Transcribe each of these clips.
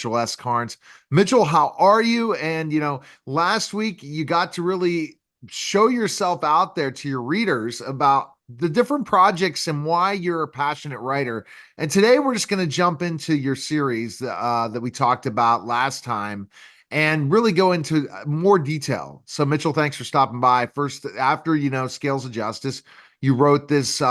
Mitchell S. Carnes. Mitchell, how are you? And, last week you got to really show yourself out there to your readers about the different projects and why you're a passionate writer. And today we're just going to jump into your series that we talked about last time and really go into more detail. So, Mitchell, thanks for stopping by. First, after, Scales of Justice, you wrote this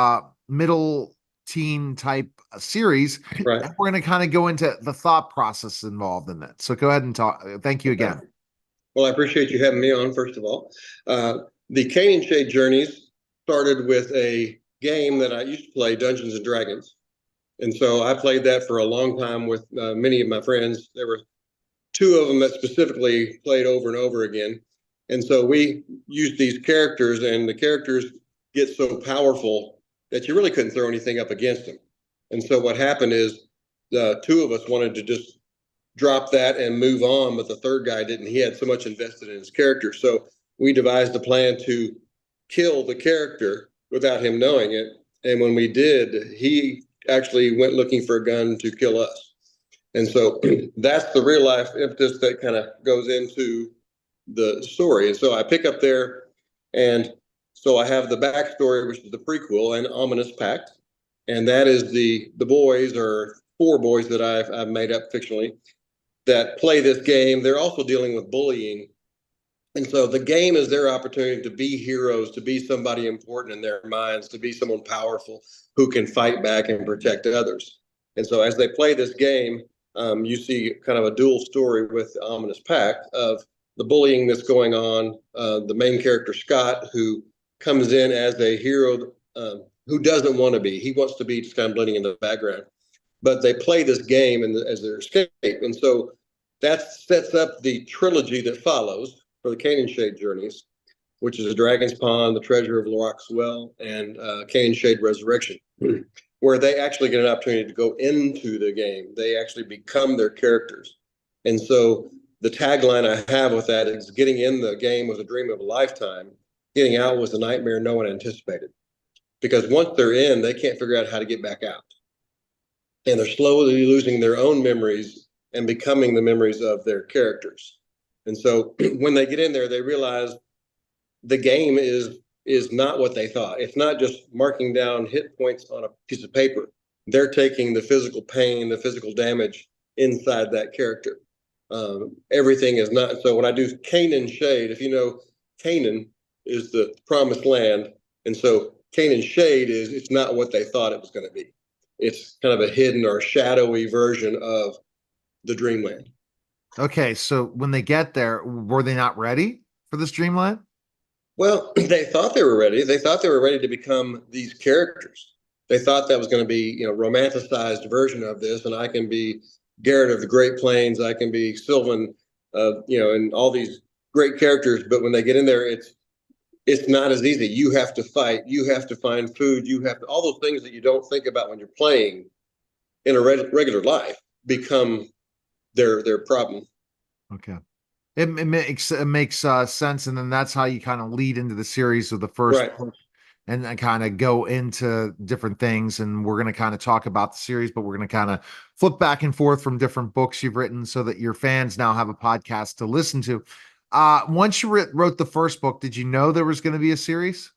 middle teen type series. Right. And we're going to kind of go into the thought process involved in that. So go ahead and talk. Thank you Okay. again. Well, I appreciate you having me on, first of all. The Cane and Shade Journeys started with a game that I used to play, Dungeons and Dragons. And so I played that for a long time with many of my friends. There were two of them that specifically played over and over again. And so we used these characters, and the characters get so powerful that you really couldn't throw anything up against them. And so what happened is the two of us wanted to just drop that and move on, but the third guy didn't. He had so much invested in his character. So we devised a plan to kill the character without him knowing it. And when we did, he actually went looking for a gun to kill us. And so that's the real life impetus that kind of goes into the story. And so I pick up there, and so I have the backstory, which is the prequel, and Ominous Pact. And that is the boys, or four boys that I've made up fictionally, that play this game. They're also dealing with bullying. And so the game is their opportunity to be heroes, to be somebody important in their minds, to be someone powerful who can fight back and protect others. And so as they play this game, you see kind of a dual story with the Ominous Pact of the bullying that's going on. The main character, Scott, who comes in as a hero who doesn't want to be. He wants to be just kind of blending in the background. But they play this game as their escape. And so that sets up the trilogy that follows for the Cane and Shade Journeys, which is The Dragon's Pond, The Treasure of Lorax's Well, and Cane and Shade Resurrection, where they actually get an opportunity to go into the game. They actually become their characters. And so the tagline I have with that is, getting in the game was a dream of a lifetime. Getting out was a nightmare no one anticipated. Because once they're in, they can't figure out how to get back out. And they're slowly losing their own memories and becoming the memories of their characters. And so when they get in there, they realize the game is not what they thought. It's not just marking down hit points on a piece of paper. They're taking the physical pain, the physical damage inside that character. Everything is not. So when I do Cane and Shade, if you know, Canaan is the promised land. And so Cane and Shade it's not what they thought it was going to be. It's kind of a hidden or shadowy version of the dreamland. Okay, so when they get there, were they not ready for this dreamland? Well, they thought they were ready. They thought they were ready to become these characters. They thought that was going to be, romanticized version of this, and I can be Garrett of the Great Plains. I can be Sylvan, and all these great characters. But when they get in there, it's not as easy. You have to fight. You have to find food. You have to, all those things that you don't think about when you're playing in a regular life become their problem. Okay. It makes sense, and then that's how you kind of lead into the series of the first Right. book, and then kind of go into different things. And we're going to kind of talk about the series, but we're going to kind of flip back and forth from different books you've written, so that your fans now have a podcast to listen to. Once you wrote the first book, did you know there was going to be a series?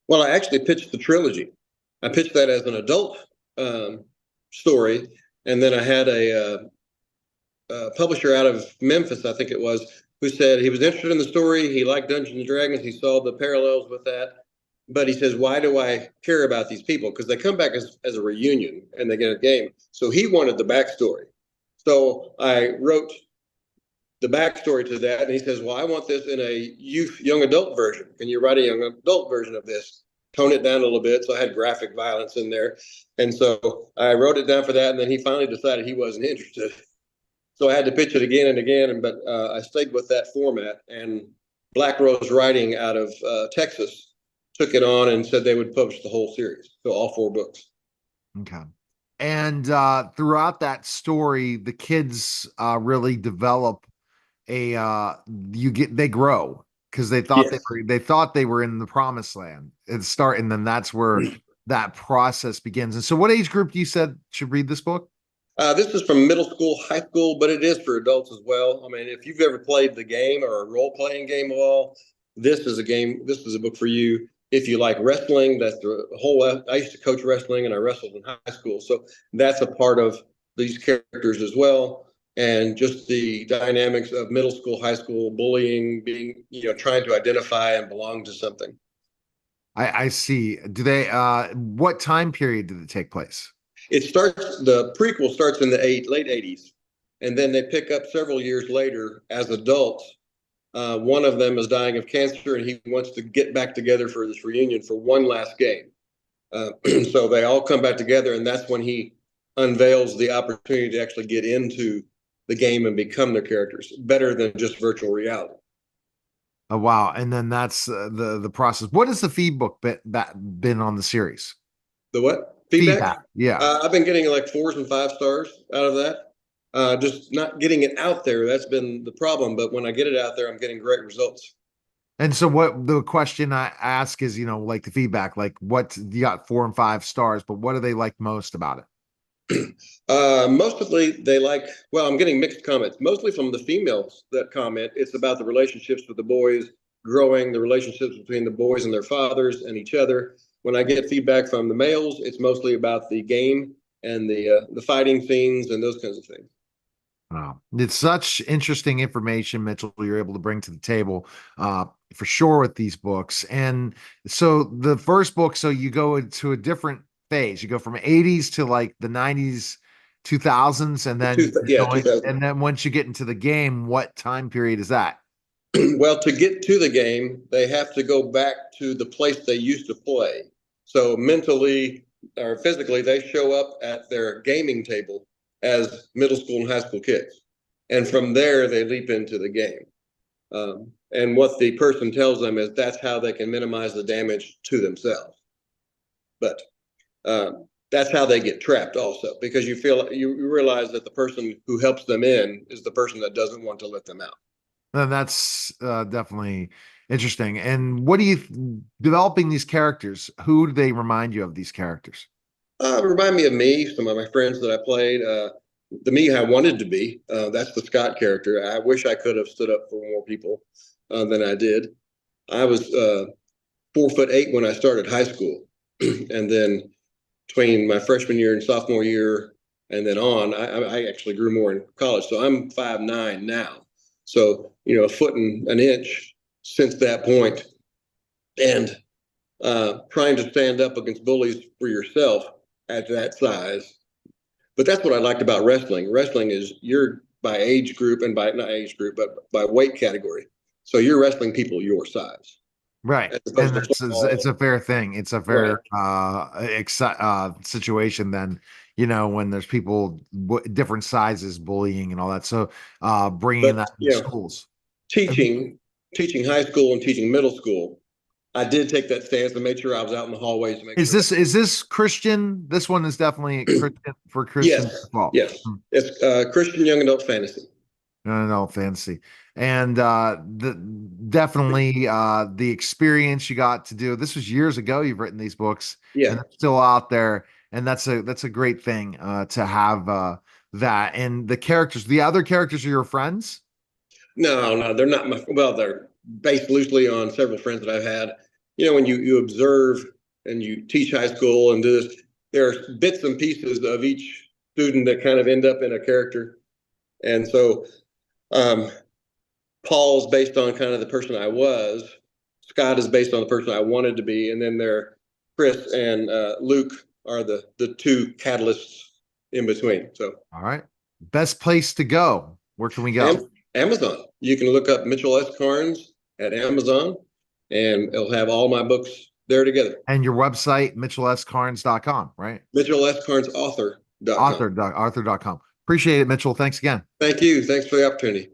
Well, I actually pitched the trilogy. I pitched that as an adult story, and then I had a publisher out of Memphis, I think it was, who said he was interested in the story. He liked Dungeons and Dragons. He saw the parallels with that. But he says, why do I care about these people? Because they come back as a reunion and they get a game. So he wanted the backstory. So I wrote the backstory to that. And he says, well, I want this in a young adult version. Can you write a young adult version of this? Tone it down a little bit. So I had graphic violence in there. And so I wrote it down for that. And then he finally decided he wasn't interested. So I had to pitch it again and again, but I stayed with that format. And Black Rose Writing out of Texas took it on and said they would publish the whole series, so all four books. Okay. And throughout that story, the kids really develop a they grow, because Yes. they thought they were in the promised land at the start, and then that's where that process begins. And so what age group you said should read this book? This is from middle school, high school, but it is for adults as well. I mean, if you've ever played the game or a role playing game at all, this is a game. This is a book for you. If you like wrestling, that's the whole. I used to coach wrestling and I wrestled in high school, so that's a part of these characters as well. And just the dynamics of middle school, high school bullying, being trying to identify and belong to something. I see. Do they what time period did it take place? It starts. The prequel starts in the late '80s, and then they pick up several years later as adults. One of them is dying of cancer, and he wants to get back together for this reunion for one last game. So they all come back together, and that's when he unveils the opportunity to actually get into the game and become their characters, better than just virtual reality. Oh wow. And then that's the process. What has the feedback been on the series? The what? Feedback? Feedback. Yeah. I've been getting like 4s and 5 stars out of that. Just not getting it out there. That's been the problem. But when I get it out there, I'm getting great results. And so what the question I ask is, like the feedback, like what you got 4 and 5 stars, but what do they like most about it? Mostly they like, well, I'm getting mixed comments, mostly from the females that comment. It's about the relationships with the boys, growing the relationships between the boys and their fathers and each other. When I get feedback from the males, it's mostly about the game and the fighting scenes and those kinds of things. Wow. It's such interesting information, Mitchell, you're able to bring to the table for sure with these books. And so the first book, so you go into a different phase. You go from 80s to like the 90s, 2000s, and then Yeah, going, 2000. and then once you get into the game, what time period is that? Well, to get to the game, they have to go back to the place they used to play. So mentally or physically, they show up at their gaming table as middle school and high school kids. And from there, they leap into the game. And what the person tells them is that's how they can minimize the damage to themselves. But that's how they get trapped also, because you realize that the person who helps them in is the person that doesn't want to let them out. And that's definitely interesting. And what do you developing these characters? Who do they remind you of these characters? Remind me of me, some of my friends that I played. The me I wanted to be. That's the Scott character. I wish I could have stood up for more people than I did. I was 4'8" when I started high school, and then between my freshman year and sophomore year, and then on, I actually grew more in college. So I'm 5'9" now. So a foot and an inch since that point, and trying to stand up against bullies for yourself at that size. But that's what I liked about wrestling. Wrestling is you're by age group and by not age group, but by weight category. So you're wrestling people your size. Right. As opposed And to it's a football. fair thing. It's a Right. fair situation then, when there's people different sizes bullying and all that. So bringing But that into schools. teaching, teaching high school and teaching middle school, I did take that stance and made sure I was out in the hallways to make Is sure that. this Christian? This one is definitely Christian for Christian Yes, football. yes. It's Christian young adult fantasy. No, no, no, fantasy. And the definitely the experience you got to do. This was years ago. You've written these books, and Yeah. they're still out there. And that's a great thing to have that. And the other characters are your friends. No, no, they're not my. Well, they're based loosely on several friends that I've had. When you observe and you teach high school and do this, there's bits and pieces of each student that kind of end up in a character. And so um, Paul's based on kind of the person I was. Scott is based on the person I wanted to be, and then there, Chris and Luke are the two catalysts in between. So All right. Best place to go. Where can we go? Amazon. You can look up Mitchell S. Carnes at Amazon, and it'll have all my books there together. And your website, mitchellscarnes.com, right? Mitchell S. Carnes author.com. Author.com. Appreciate it, Mitchell. Thanks again. Thank you. Thanks for the opportunity.